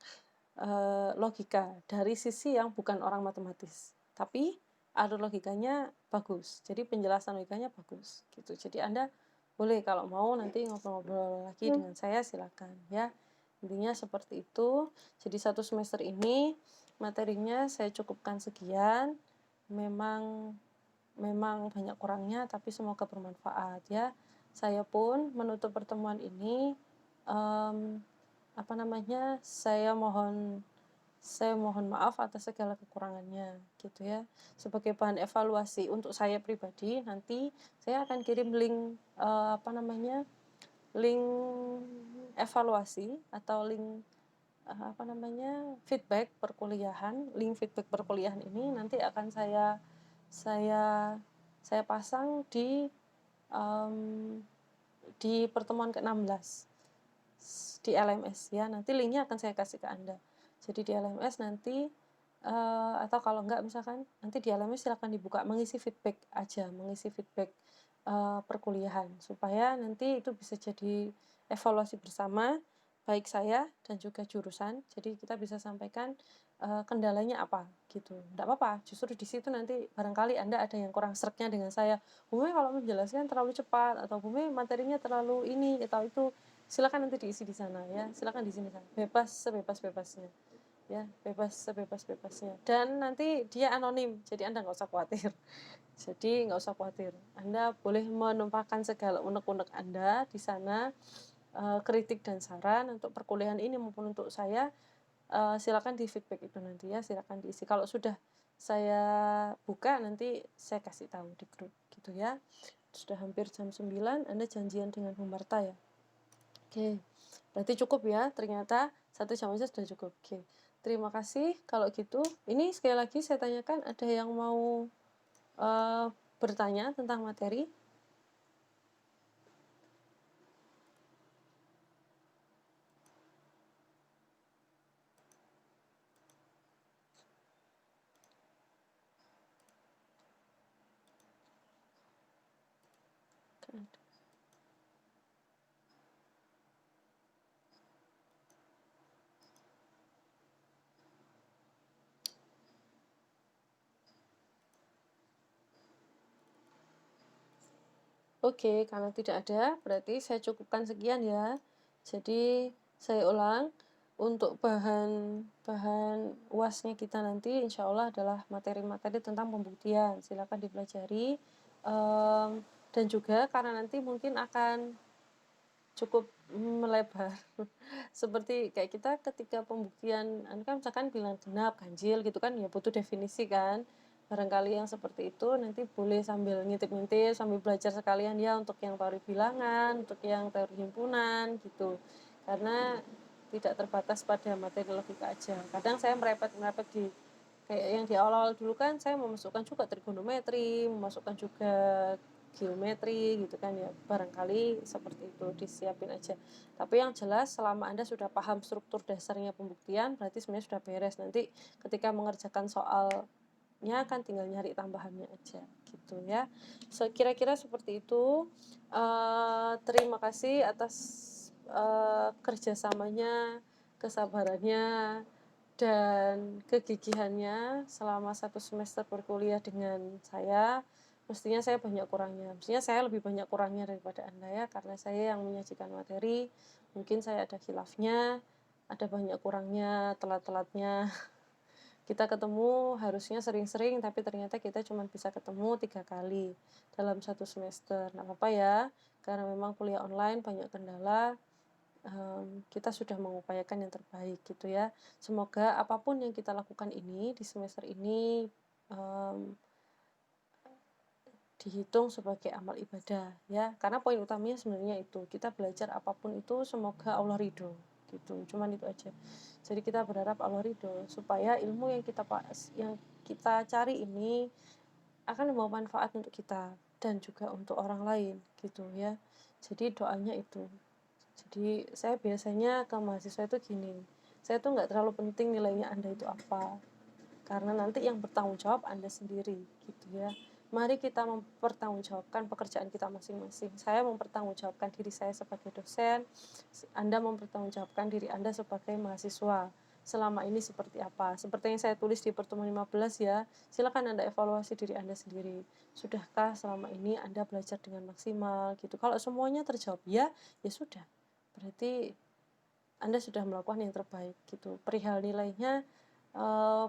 logika dari sisi yang bukan orang matematis, tapi alur logikanya bagus. Jadi penjelasan logikanya bagus gitu. Jadi Anda boleh kalau mau nanti ngobrol-ngobrol lagi dengan saya silakan ya. Intinya seperti itu. Jadi satu semester ini materinya saya cukupkan sekian. Memang memang banyak kurangnya, tapi semoga bermanfaat ya. Saya pun menutup pertemuan ini, saya mohon maaf atas segala kekurangannya, gitu ya. Sebagai bahan evaluasi untuk saya pribadi, nanti saya akan kirim link, link evaluasi atau link, feedback perkuliahan. Link feedback perkuliahan ini nanti akan saya pasang di pertemuan ke-16 di LMS ya. Nanti linknya akan saya kasih ke Anda. Jadi di LMS nanti atau kalau enggak misalkan nanti di LMS silakan dibuka, mengisi feedback aja, mengisi feedback perkuliahan supaya nanti itu bisa jadi evaluasi bersama baik saya dan juga jurusan. Jadi kita bisa sampaikan kendalanya apa gitu. Enggak apa-apa, justru di situ nanti barangkali Anda ada yang kurang sreknya dengan saya. Bu Mei kalau menjelaskan terlalu cepat atau Bu Mei materinya terlalu ini atau itu, silakan nanti diisi di sana ya. Silakan di sini sana. Bebas sebebas-bebasnya. Ya, bebas sebebas-bebasnya. Dan nanti dia anonim, jadi Anda nggak usah khawatir. Jadi nggak usah khawatir. Anda boleh menumpahkan segala unek-unek Anda di sana, kritik dan saran untuk perkuliahan ini maupun untuk saya, silakan di feedback itu nanti ya, silakan diisi. Kalau sudah saya buka nanti saya kasih tahu di grup gitu ya. Sudah hampir jam 9, Anda janjian dengan Bu Marta ya? Oke, berarti cukup ya, ternyata 1 jam aja sudah cukup. Oke, terima kasih kalau gitu. Ini sekali lagi saya tanyakan, ada yang mau bertanya tentang materi? Oke, karena tidak ada, berarti saya cukupkan sekian ya. Jadi, saya ulang, untuk bahan UAS-nya kita nanti insya Allah adalah materi-materi tentang pembuktian. Silakan dipelajari, dan juga karena nanti mungkin akan cukup melebar. Seperti kayak kita ketika pembuktian, kan misalkan bilang genap, ganjil gitu kan, ya butuh definisi kan. Barangkali yang seperti itu nanti boleh sambil ngintip-ngintip, sambil belajar sekalian ya untuk yang teori bilangan, untuk yang teori himpunan gitu. Karena tidak terbatas pada materi logika aja. Kadang saya merepet-merepet kayak yang di awal-awal dulu kan saya memasukkan juga trigonometri, memasukkan juga geometri gitu kan ya. Barangkali seperti itu disiapin aja. Tapi yang jelas selama Anda sudah paham struktur dasarnya pembuktian berarti sebenarnya sudah beres. Nanti ketika mengerjakan soalnya kan tinggal nyari tambahannya aja gitu ya. Kira-kira seperti itu. Terima kasih atas kerjasamanya, kesabarannya, dan kegigihannya selama 1 semester berkuliah dengan saya. Mestinya saya banyak kurangnya, mestinya saya lebih banyak kurangnya daripada Anda ya, karena saya yang menyajikan materi, mungkin saya ada khilafnya, ada banyak kurangnya, telat-telatnya. Kita ketemu harusnya sering-sering, tapi ternyata kita cuma bisa ketemu 3 kali dalam 1 semester. Nggak apa-apa ya, karena memang kuliah online banyak kendala, kita sudah mengupayakan yang terbaik gitu ya. Semoga apapun yang kita lakukan ini di semester ini dihitung sebagai amal ibadah ya. Karena poin utamanya sebenarnya itu, kita belajar apapun itu semoga Allah ridho gitu. Cuman itu aja. Jadi kita berharap Allah ridho supaya ilmu yang kita cari ini akan membawa manfaat untuk kita dan juga untuk orang lain gitu ya. Jadi doanya itu. Jadi saya biasanya ke mahasiswa itu gini, saya tuh nggak terlalu penting nilainya Anda itu apa, karena nanti yang bertanggung jawab Anda sendiri gitu ya. Mari kita mempertanggungjawabkan pekerjaan kita masing-masing. Saya mempertanggungjawabkan diri saya sebagai dosen, Anda mempertanggungjawabkan diri Anda sebagai mahasiswa. Selama ini seperti apa? Seperti yang saya tulis di pertemuan 15 ya, silakan Anda evaluasi diri Anda sendiri. Sudahkah selama ini Anda belajar dengan maksimal gitu? Kalau semuanya terjawab ya, ya sudah. Berarti Anda sudah melakukan yang terbaik gitu. Perihal nilainya,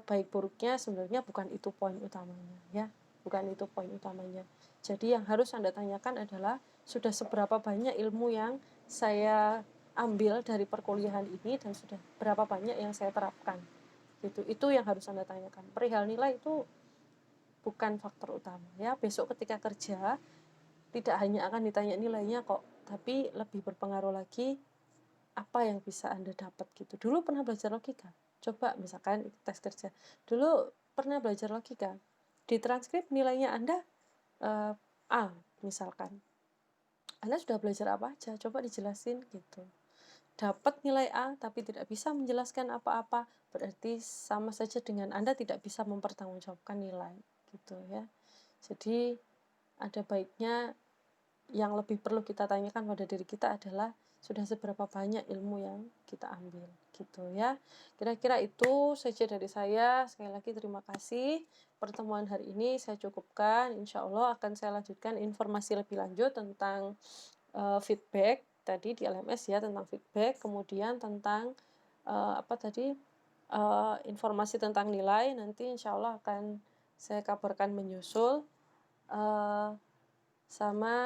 baik buruknya sebenarnya bukan itu poin utamanya ya, bukan itu poin utamanya. Jadi yang harus Anda tanyakan adalah sudah seberapa banyak ilmu yang saya ambil dari perkuliahan ini dan sudah berapa banyak yang saya terapkan. Gitu. Itu yang harus Anda tanyakan. Perihal nilai itu bukan faktor utama ya. Besok ketika kerja tidak hanya akan ditanya nilainya kok, tapi lebih berpengaruh lagi apa yang bisa Anda dapat gitu. Dulu pernah belajar logika? Coba misalkan tes kerja. Dulu pernah belajar logika. Di transkrip nilainya Anda A misalkan. Anda sudah belajar apa aja? Coba dijelasin gitu. Dapat nilai A tapi tidak bisa menjelaskan apa-apa, berarti sama saja dengan Anda tidak bisa mempertanggungjawabkan nilai gitu ya. Jadi ada baiknya yang lebih perlu kita tanyakan pada diri kita adalah sudah seberapa banyak ilmu yang kita ambil gitu ya. Kira-kira itu saja dari saya. Sekali lagi terima kasih. Pertemuan hari ini saya cukupkan. Insya Allah akan saya lanjutkan informasi lebih lanjut tentang feedback tadi di LMS ya, tentang feedback, kemudian tentang informasi tentang nilai. Nanti insya Allah akan saya kabarkan menyusul. Sama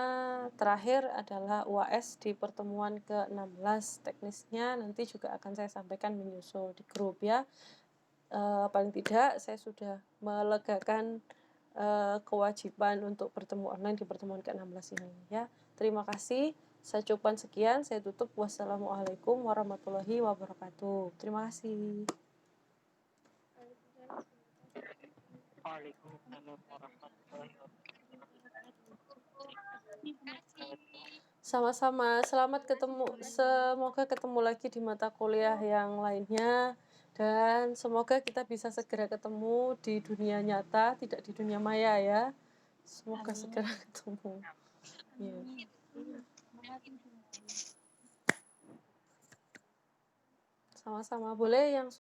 terakhir adalah UAS di pertemuan ke-16 teknisnya nanti juga akan saya sampaikan menyusul di grup ya. Paling tidak saya sudah melegakan kewajiban untuk bertemu online di pertemuan ke-16 ini ya. Terima kasih. Saya cukupkan sekian, saya tutup. Wassalamualaikum warahmatullahi wabarakatuh. Terima kasih.
Waalaikumsalam warahmatullahi wabarakatuh.
Sama-sama, selamat ketemu. Semoga ketemu lagi di mata kuliah yang lainnya dan semoga kita bisa segera ketemu di dunia nyata, tidak di dunia maya ya. Semoga segera ketemu. Ya. Sama-sama, boleh yang